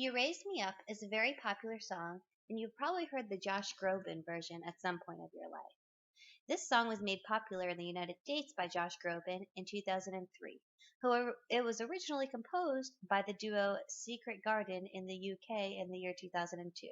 You Raise Me Up is a very popular song, and you've probably heard the Josh Groban version at some point of your life. This song was made popular in the United States by Josh Groban in 2003. However, it was originally composed by the duo Secret Garden in the UK in the year 2002.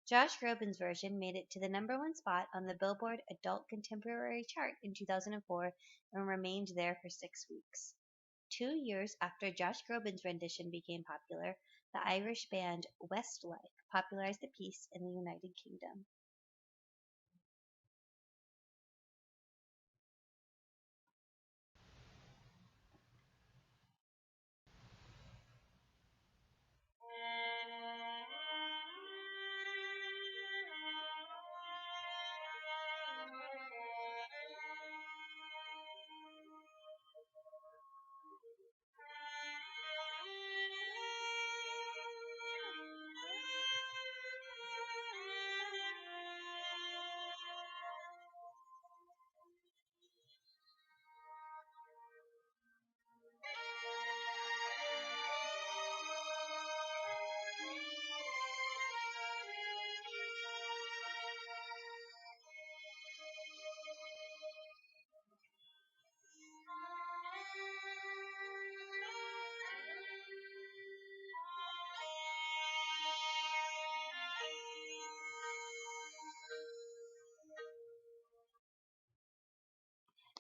Josh Groban's version made it to the number one spot on the Billboard Adult Contemporary chart in 2004 and remained there for 6 weeks. 2 years after Josh Groban's rendition became popular, the Irish band Westlife popularized the piece in the United Kingdom.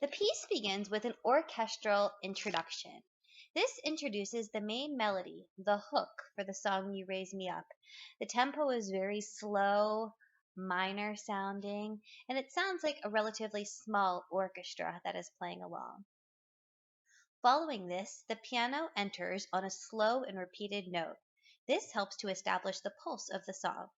The piece begins with an orchestral introduction. This introduces the main melody, the hook for the song You Raise Me Up. The tempo is very slow, minor sounding, and it sounds like a relatively small orchestra that is playing along. Following this, the piano enters on a slow and repeated note. This helps to establish the pulse of the song.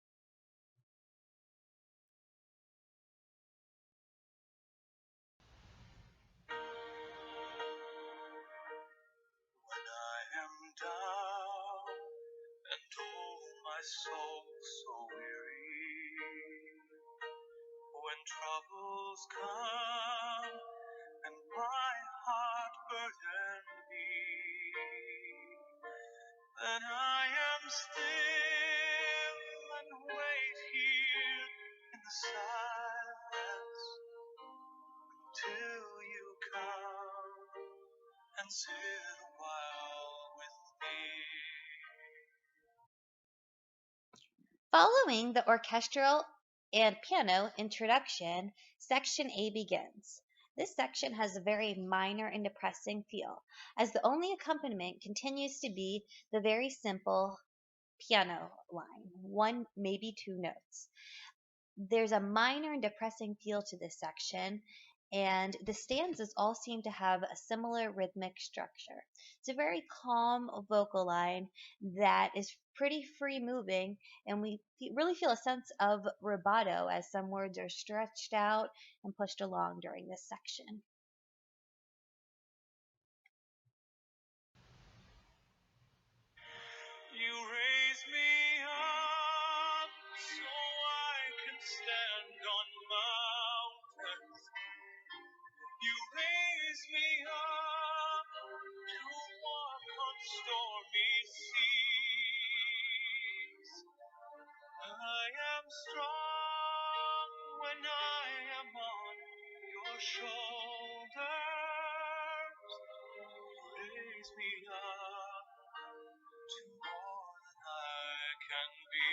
When I am down and oh my soul so weary, when troubles come and my heart burden me, then I am still and wait here in the silence till you come and sit a while with me. Following the orchestral and piano introduction, section A begins. This section has a very minor and depressing feel, as the only accompaniment continues to be the very simple piano line, one, maybe two notes. There's a minor and depressing feel to this section, and the stanzas all seem to have a similar rhythmic structure. It's a very calm vocal line that is pretty free moving, and we really feel a sense of rubato as some words are stretched out and pushed along during this section. You raise me up so I can stand on mountains. You raise me up to walk on stormy seas. I am strong when I am on your shoulders. Raise me up to more than I can be.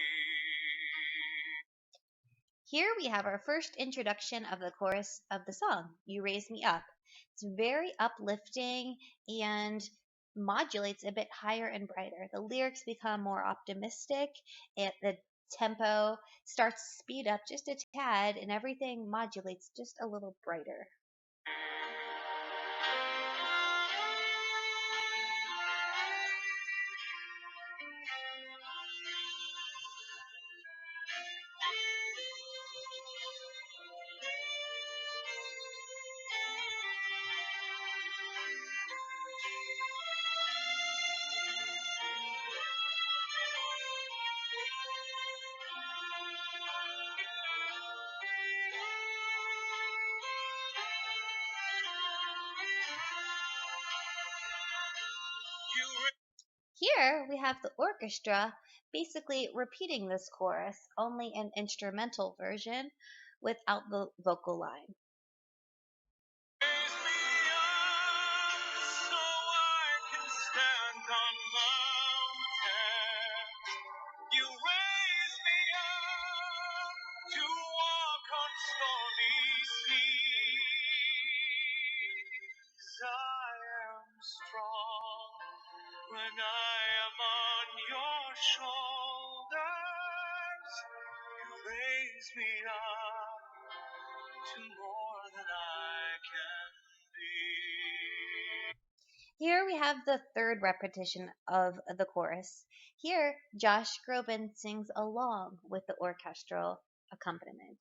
Here we have our first introduction of the chorus of the song, You Raise Me Up. It's very uplifting and modulates a bit higher and brighter. The lyrics become more optimistic, and the tempo starts to speed up just a tad, and everything modulates just a little brighter. Here we have the orchestra basically repeating this chorus, only an instrumental version without the vocal line. Raise me up so I can stand on mountains. You raise me up to walk on stormy seas. I am strong when I am on your shoulders. You raise me up to more than I can be. Here we have the third repetition of the chorus. Here, Josh Groban sings along with the orchestral accompaniment.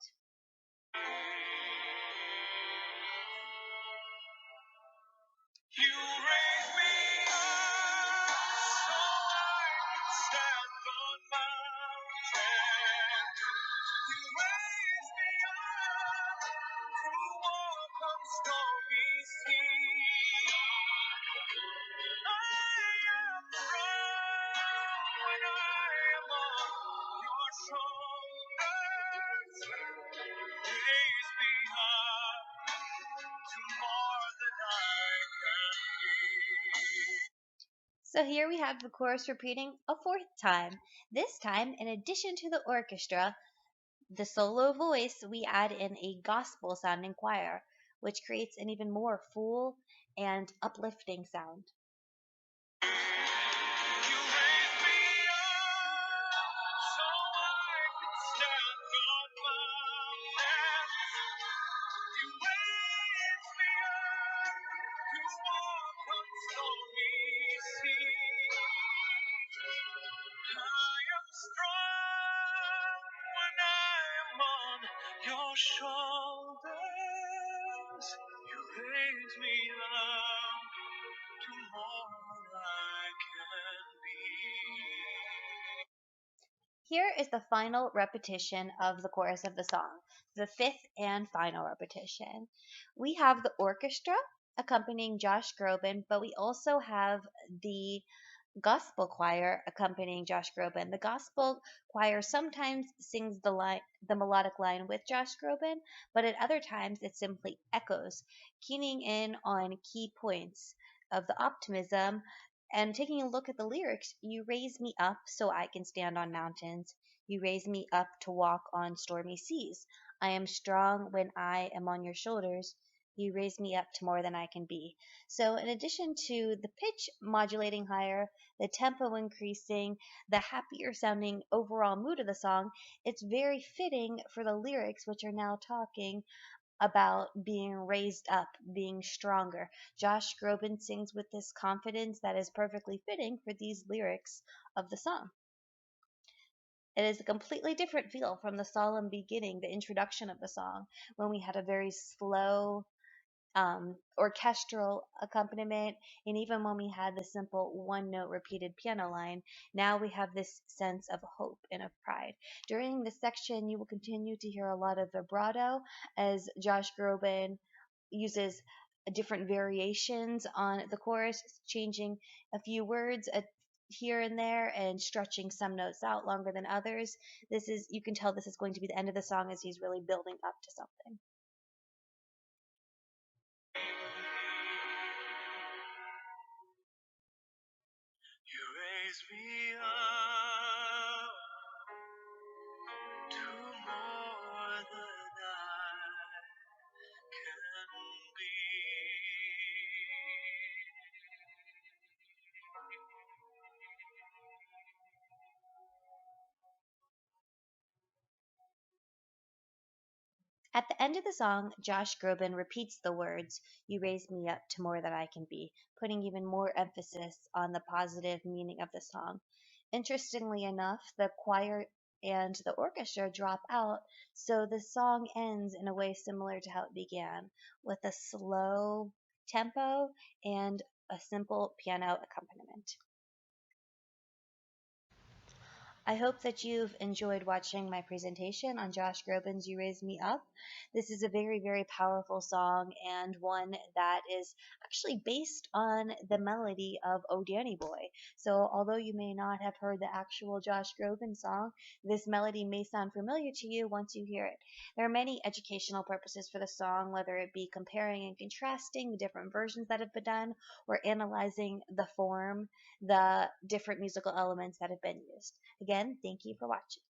You raise me up so I can stand on mountains. You raise me up to walk on stormy seas. I am strong when I am on your shoulders. Raise me up to more than I can be. So here we have the chorus repeating a fourth time. This time, in addition to the orchestra, the solo voice, we add in a gospel sounding choir, which creates an even more full and uplifting sound. You raise me up so I can stand on mountains. You raise me up to walk on stormy seas. I am strong when I am on your shoulders. You raise me up to more than I can be. Here is the final repetition of the chorus of the song, the fifth and final repetition. We have the orchestra accompanying Josh Groban, but we also have the gospel choir accompanying Josh Groban. The gospel choir sometimes sings the melodic line with Josh Groban, but at other times it simply echoes, keying in on key points of the optimism and taking a look at the lyrics. You raise me up so I can stand on mountains. You raise me up to walk on stormy seas. I am strong when I am on your shoulders. You raise me up to more than I can be. So, in addition to the pitch modulating higher, the tempo increasing, the happier sounding overall mood of the song, it's very fitting for the lyrics, which are now talking about being raised up, being stronger. Josh Groban sings with this confidence that is perfectly fitting for these lyrics of the song. It is a completely different feel from the solemn beginning, the introduction of the song, when we had a very slow orchestral accompaniment, and even when we had the simple one note repeated piano line, now we have this sense of hope and of pride. During this section, you will continue to hear a lot of vibrato as Josh Groban uses different variations on the chorus, changing a few words here and there and stretching some notes out longer than others. This is, you can tell this is going to be the end of the song as he's really building up to something. You raise me up to more than I can be. At the end of the song, Josh Groban repeats the words, You raise me up to more than I can be, putting even more emphasis on the positive meaning of the song. Interestingly enough, the choir and the orchestra drop out, so the song ends in a way similar to how it began, with a slow tempo and a simple piano accompaniment. I hope that you've enjoyed watching my presentation on Josh Groban's You Raise Me Up. This is a very, very powerful song and one that is actually based on the melody of Oh Danny Boy. So, although you may not have heard the actual Josh Groban song, this melody may sound familiar to you once you hear it. There are many educational purposes for the song, whether it be comparing and contrasting the different versions that have been done or analyzing the form, the different musical elements that have been used. Again, thank you for watching.